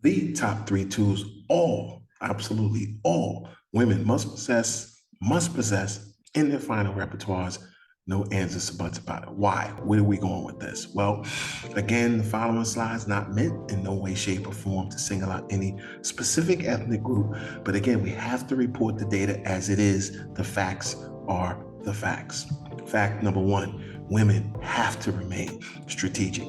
the top three tools absolutely all women must possess in their final repertoires. No ands or buts about it. Why? Where are we going with this? Well, again, the following slide is not meant in no way, shape, or form to single out any specific ethnic group. But again, we have to report the data as it is. The facts are the facts. Fact number one, women have to remain strategic,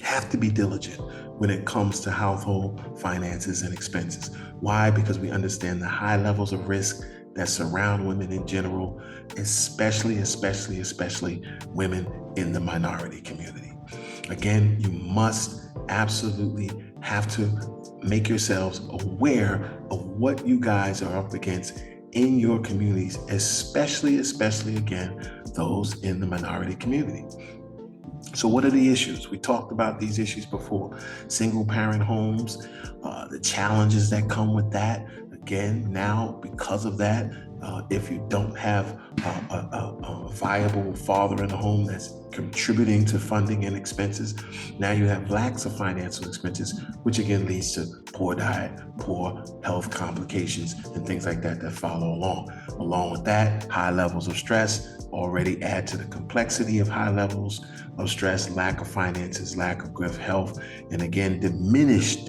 have to be diligent when it comes to household finances and expenses. Why? Because we understand the high levels of risk that surround women in general, especially women in the minority community. Again, you must absolutely have to make yourselves aware of what you guys are up against in your communities, especially again, those in the minority community. So what are the issues? We talked about these issues before. Single parent homes, the challenges that come with that. Again, now because of that, if you don't have a viable father in the home that's contributing to funding and expenses, now you have lacks of financial expenses, which again leads to poor diet, poor health complications, and things like that follow along. Along with that, high levels of stress already add to the complexity of high levels of stress, lack of finances, lack of good health, and again, diminished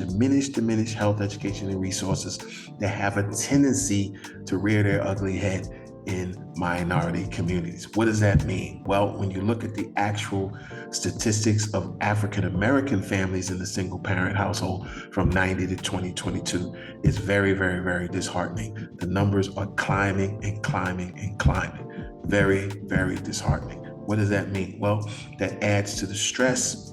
health, education, and resources that have a tendency to rear their ugly head in minority communities. What does that mean? Well, when you look at the actual statistics of African American families in the single parent household from 90 to 2022, it's very disheartening. The numbers are climbing. Very disheartening. What does that mean? Well, that adds to the stress,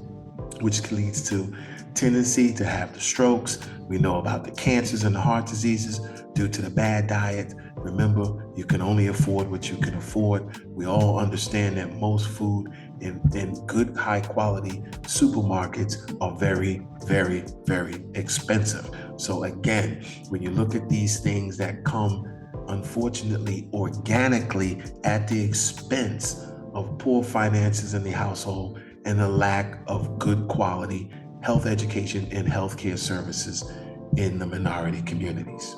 which leads to tendency to have the strokes. We know about the cancers and the heart diseases due to the bad diet. Remember, you can only afford what you can afford. We all understand that most food in good, high quality supermarkets are very expensive. So again, when you look at these things that come, unfortunately, organically at the expense of poor finances in the household and the lack of good quality health education and healthcare services in the minority communities.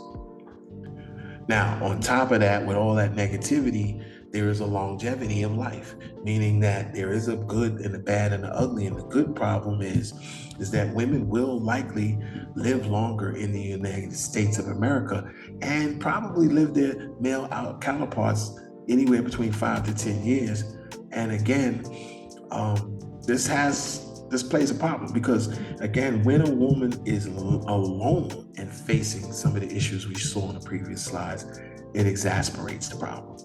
Now, on top of that, with all that negativity, there is a longevity of life, meaning that there is a good and a bad and the ugly. And the good problem is that women will likely live longer in the United States of America and probably live their male counterparts anywhere between 5 to 10 years. And again, this plays a problem because, again, when a woman is alone and facing some of the issues we saw in the previous slides, it exasperates the problem.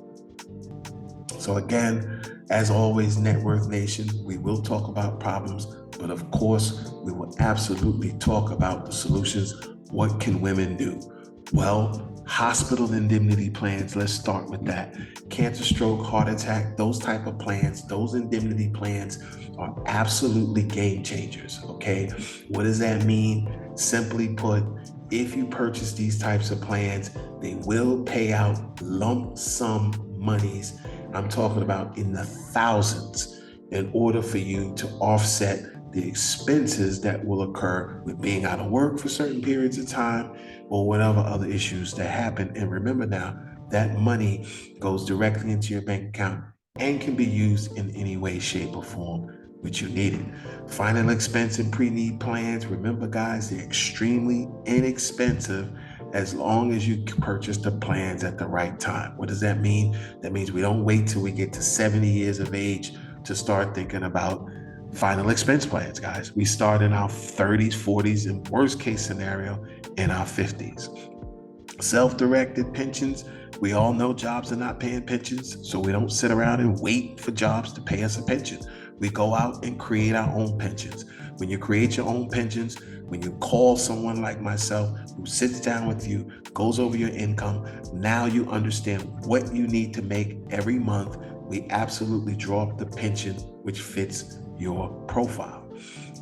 So again, as always, Net Worth Nation, we will talk about problems, but of course, we will absolutely talk about the solutions. What can women do? Well, hospital indemnity plans, let's start with that. Cancer, stroke, heart attack, those type of plans, those indemnity plans are absolutely game changers, okay? What does that mean? Simply put, if you purchase these types of plans, they will pay out lump sum monies. I'm talking about in the thousands in order for you to offset the expenses that will occur with being out of work for certain periods of time or whatever other issues that happen. And remember now, that money goes directly into your bank account and can be used in any way, shape, or form which you need it. Final expense and pre-need plans, remember guys, they're extremely inexpensive as long as you purchase the plans at the right time. What does that mean? That means we don't wait till we get to 70 years of age to start thinking about final expense plans, guys. We start in our 30s, 40s, and worst case scenario, in our 50s. Self-directed pensions. We all know jobs are not paying pensions, so we don't sit around and wait for jobs to pay us a pension. We go out and create our own pensions. When you create your own pensions, when you call someone like myself who sits down with you, goes over your income, now you understand what you need to make every month. We absolutely draw up the pension which fits your profile.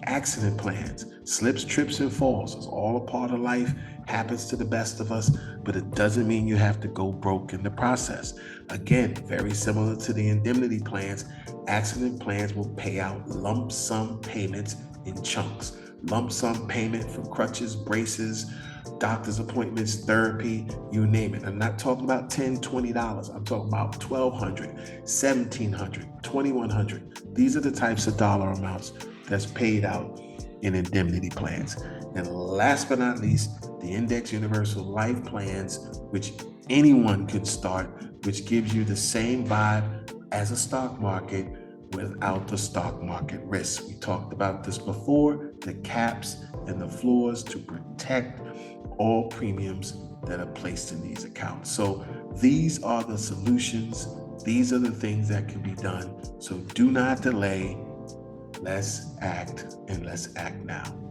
Accident plans, slips, trips, and falls. It's all a part of life, happens to the best of us, but it doesn't mean you have to go broke in the process. Again, very similar to the indemnity plans, accident plans will pay out lump sum payments in chunks. lump sum payment for crutches, braces, doctor's appointments, therapy, you name it. I'm not talking about $10, $20. I'm talking about $1,200, $1,700, $2,100. These are the types of dollar amounts that's paid out in indemnity plans. And last but not least, the Index Universal Life Plans, which anyone could start, which gives you the same vibe as a stock market without the stock market risk. We talked about this before, the caps and the floors to protect all premiums that are placed in these accounts. So these are the solutions. These are the things that can be done. So do not delay. Let's act, and let's act now.